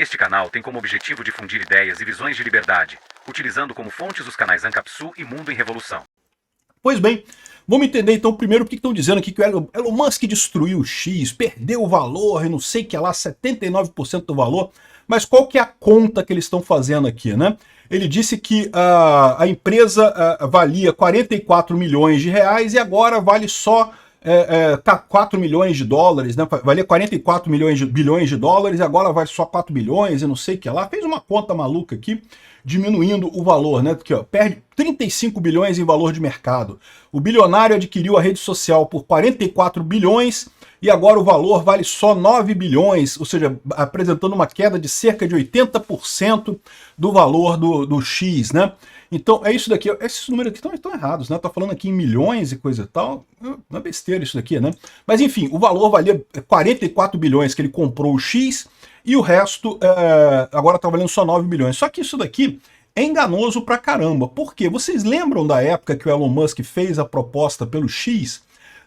Este canal tem como objetivo difundir ideias e visões de liberdade, utilizando como fontes os canais Ancapsu e Mundo em Revolução. Pois bem, vamos entender então primeiro o que estão dizendo aqui, que o Elon Musk destruiu o X, perdeu o valor e não sei que lá, 79% do valor, mas qual que é a conta que eles estão fazendo aqui, né? Ele disse que a empresa valia 44 milhões de reais e agora vale só 4 milhões de dólares, né? Valia 44 bilhões de dólares e agora vale só 4 bilhões e não sei o que lá. Fez uma conta maluca aqui, diminuindo o valor, né? Porque ó, perde 35 bilhões em valor de mercado. O bilionário adquiriu a rede social por 44 bilhões e agora o valor vale só 9 bilhões, ou seja, apresentando uma queda de cerca de 80% do valor do X, né? Então é isso daqui, esses números aqui estão errados, né? Tá falando aqui em milhões e coisa e tal, não é besteira isso daqui, né? Mas enfim, o valor valia 44 bilhões que ele comprou o X e o resto agora tá valendo só 9 bilhões. Só que isso daqui é enganoso pra caramba. Por quê? Vocês lembram da época que o Elon Musk fez a proposta pelo X?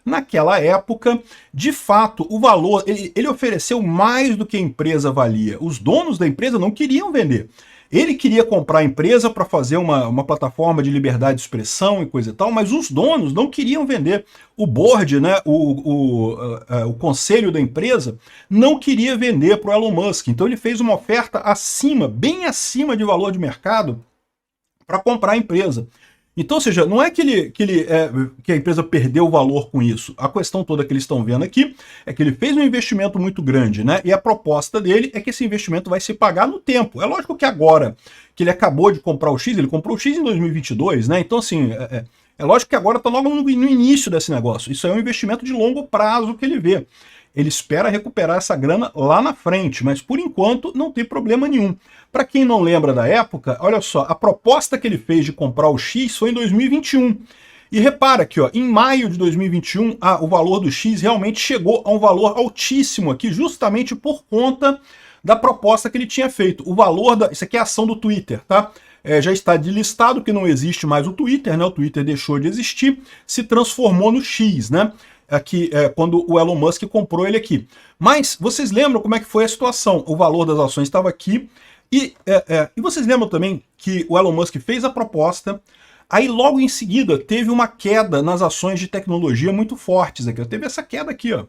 Naquela época, de fato, o valor, ele ofereceu mais do que a empresa valia. Os donos da empresa não queriam vender. Ele queria comprar a empresa para fazer uma plataforma de liberdade de expressão e coisa e tal, mas os donos não queriam vender. O board, né, o conselho da empresa, não queria vender para o Elon Musk. Então ele fez uma oferta acima, bem acima de valor de mercado, para comprar a empresa. Então, ou seja, não é que a empresa perdeu o valor com isso. A questão toda que eles estão vendo aqui é que ele fez um investimento muito grande, né? E a proposta dele é que esse investimento vai se pagar no tempo. É lógico que agora que ele acabou de comprar o X, ele comprou o X em 2022, né? Então, assim, é lógico que agora está logo no início desse negócio. Isso é um investimento de longo prazo que ele vê. Ele espera recuperar essa grana lá na frente, mas por enquanto não tem problema nenhum. Para quem não lembra da época, olha só, a proposta que ele fez de comprar o X foi em 2021. E repara que ó, em maio de 2021, o valor do X realmente chegou a um valor altíssimo aqui, justamente por conta da proposta que ele tinha feito. O valor isso aqui é a ação do Twitter, tá? Já está delistado que não existe mais o Twitter, né? O Twitter deixou de existir, se transformou no X, né? Aqui, quando o Elon Musk comprou ele aqui. Mas vocês lembram como é que foi a situação? O valor das ações estava aqui, e vocês lembram também que o Elon Musk fez a proposta, aí logo em seguida teve uma queda nas ações de tecnologia muito fortes aqui. Teve essa queda aqui, ó.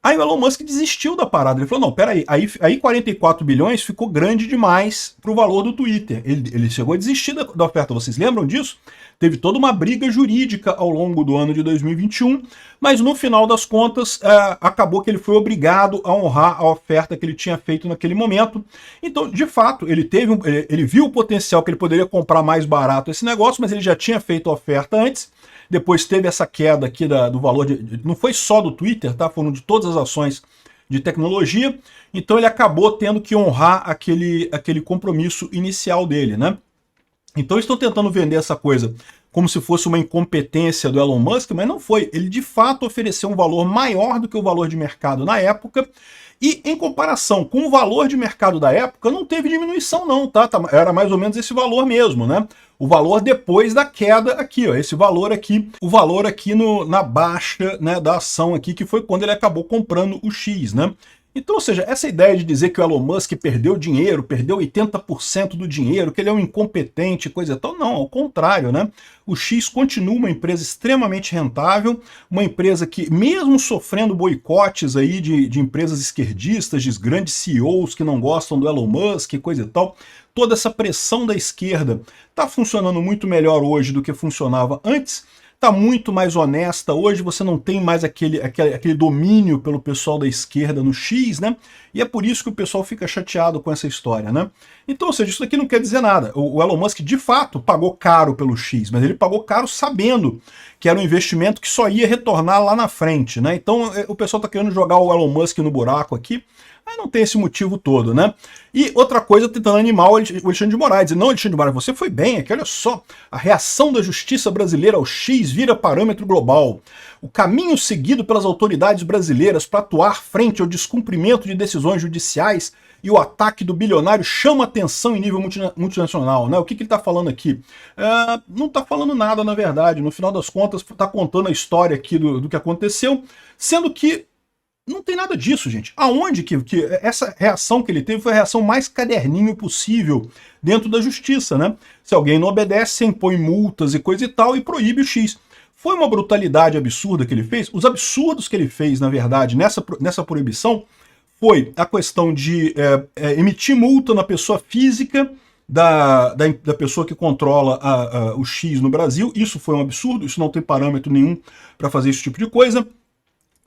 Aí o Elon Musk desistiu da parada. Ele falou, não, peraí, aí 44 bilhões ficou grande demais para o valor do Twitter. Ele chegou a desistir da oferta, vocês lembram disso? Teve toda uma briga jurídica ao longo do ano de 2021, mas no final das contas acabou que ele foi obrigado a honrar a oferta que ele tinha feito naquele momento. Então, de fato, ele viu o potencial que ele poderia comprar mais barato esse negócio, mas ele já tinha feito a oferta antes. Depois teve essa queda aqui do valor, não foi só do Twitter, tá? Foram de todas as ações de tecnologia. Então ele acabou tendo que honrar aquele compromisso inicial dele, né? Então estão tentando vender essa coisa como se fosse uma incompetência do Elon Musk, mas não foi. Ele de fato ofereceu um valor maior do que o valor de mercado na época, e em comparação com o valor de mercado da época, não teve diminuição não, tá? Era mais ou menos esse valor mesmo, né? O valor depois da queda aqui, ó, esse valor aqui, o valor aqui na baixa, né, da ação aqui, que foi quando ele acabou comprando o X, né? Então, ou seja, essa ideia de dizer que o Elon Musk perdeu dinheiro, perdeu 80% do dinheiro, que ele é um incompetente, coisa e tal, não, ao contrário, né? O X continua uma empresa extremamente rentável, uma empresa que, mesmo sofrendo boicotes aí de empresas esquerdistas, de grandes CEOs que não gostam do Elon Musk, coisa e tal, toda essa pressão da esquerda está funcionando muito melhor hoje do que funcionava antes, está muito mais honesta. Hoje você não tem mais aquele domínio pelo pessoal da esquerda no X, né? E é por isso que o pessoal fica chateado com essa história, né? Então, ou seja, isso aqui não quer dizer nada. O Elon Musk, de fato, pagou caro pelo X, mas ele pagou caro sabendo que era um investimento que só ia retornar lá na frente, né? Então, o pessoal está querendo jogar o Elon Musk no buraco aqui, mas não tem esse motivo todo, né? E outra coisa, tentando animar o Alexandre de Moraes. Não, Alexandre de Moraes, você foi bem aqui, olha só. A reação da justiça brasileira ao X vira parâmetro global. O caminho seguido pelas autoridades brasileiras para atuar frente ao descumprimento de decisões judiciais e o ataque do bilionário chama atenção em nível multinacional, né? O que ele está falando aqui? Não está falando nada, na verdade. No final das contas, está contando a história aqui do que aconteceu, sendo que Não tem nada disso, gente. Aonde que essa reação que ele teve foi a reação mais caderninho possível dentro da justiça, né? Se alguém não obedece, você impõe multas e coisa e tal e proíbe o X. Foi uma brutalidade absurda que ele fez. Os absurdos que ele fez, na verdade, nessa proibição, foi a questão de emitir multa na pessoa física da pessoa que controla o X no Brasil. Isso foi um absurdo, isso não tem parâmetro nenhum para fazer esse tipo de coisa.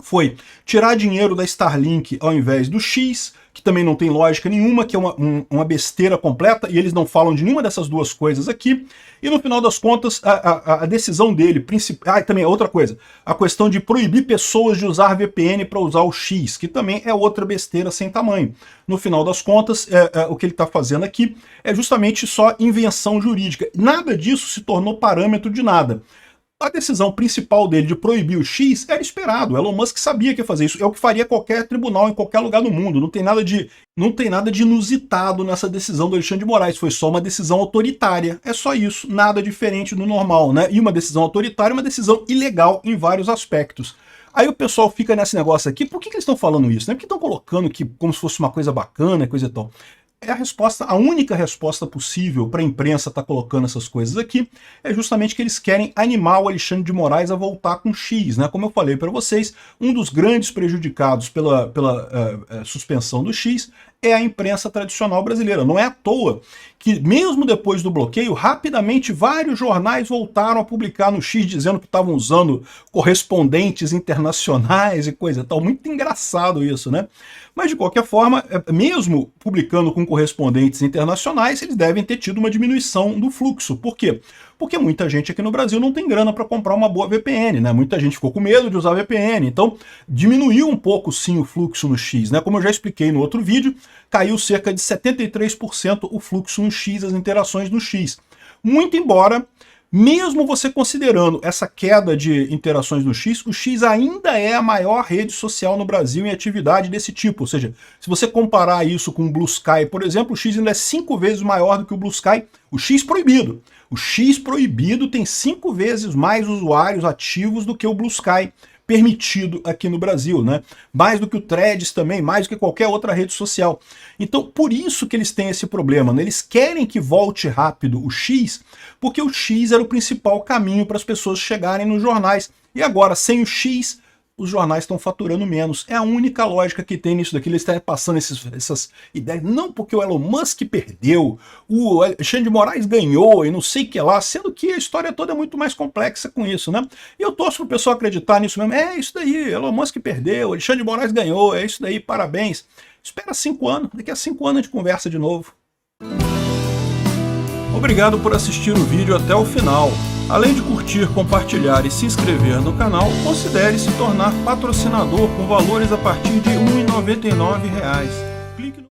Foi tirar dinheiro da Starlink ao invés do X, que também não tem lógica nenhuma, que é uma besteira completa, e eles não falam de nenhuma dessas duas coisas aqui. E no final das contas, a decisão dele, e também outra coisa, a questão de proibir pessoas de usar VPN para usar o X, que também é outra besteira sem tamanho. No final das contas, o que ele está fazendo aqui é justamente só invenção jurídica. Nada disso se tornou parâmetro de nada. A decisão principal dele de proibir o X era esperado. O Elon Musk sabia que ia fazer isso. É o que faria qualquer tribunal em qualquer lugar do mundo. Não tem nada de inusitado nessa decisão do Alexandre de Moraes. Foi só uma decisão autoritária. É só isso. Nada diferente do normal, né? E uma decisão autoritária é uma decisão ilegal em vários aspectos. Aí o pessoal fica nesse negócio aqui. Por que eles estão falando isso? Né? Porque estão colocando que como se fosse uma coisa bacana, coisa e tal. É a única resposta possível para a imprensa estar colocando essas coisas aqui é justamente que eles querem animar o Alexandre de Moraes a voltar com X, né? Como eu falei para vocês, um dos grandes prejudicados pela suspensão do X é a imprensa tradicional brasileira. Não é à toa que, mesmo depois do bloqueio, rapidamente vários jornais voltaram a publicar no X dizendo que estavam usando correspondentes internacionais e coisa e tal. Muito engraçado isso, né? Mas, de qualquer forma, mesmo publicando com correspondentes internacionais, eles devem ter tido uma diminuição do fluxo. Por quê? Porque muita gente aqui no Brasil não tem grana para comprar uma boa VPN, né? Muita gente ficou com medo de usar VPN, então diminuiu um pouco sim o fluxo no X, né? Como eu já expliquei no outro vídeo, caiu cerca de 73% o fluxo no X, as interações no X. Muito embora, mesmo você considerando essa queda de interações no X, o X ainda é a maior rede social no Brasil em atividade desse tipo. Ou seja, se você comparar isso com o Blue Sky, por exemplo, o X ainda é 5 vezes maior do que o Blue Sky, o X proibido. O X proibido tem 5 vezes mais usuários ativos do que o Blue Sky permitido aqui no Brasil, né? Mais do que o Threads também, mais do que qualquer outra rede social. Então, por isso que eles têm esse problema, né? Eles querem que volte rápido o X, porque o X era o principal caminho para as pessoas chegarem nos jornais. E agora, sem o X, os jornais estão faturando menos. É a única lógica que tem nisso daqui. Eles estão passando essas ideias. Não porque o Elon Musk perdeu, o Alexandre de Moraes ganhou e não sei o que lá, sendo que a história toda é muito mais complexa com isso, né? E eu torço para o pessoal acreditar nisso mesmo. É isso daí, Elon Musk perdeu, Alexandre de Moraes ganhou, é isso daí, parabéns. Espera 5 anos, daqui a 5 anos a gente conversa de novo. Obrigado por assistir o vídeo até o final. Além de curtir, compartilhar e se inscrever no canal, considere se tornar patrocinador com valores a partir de R$ 1,99.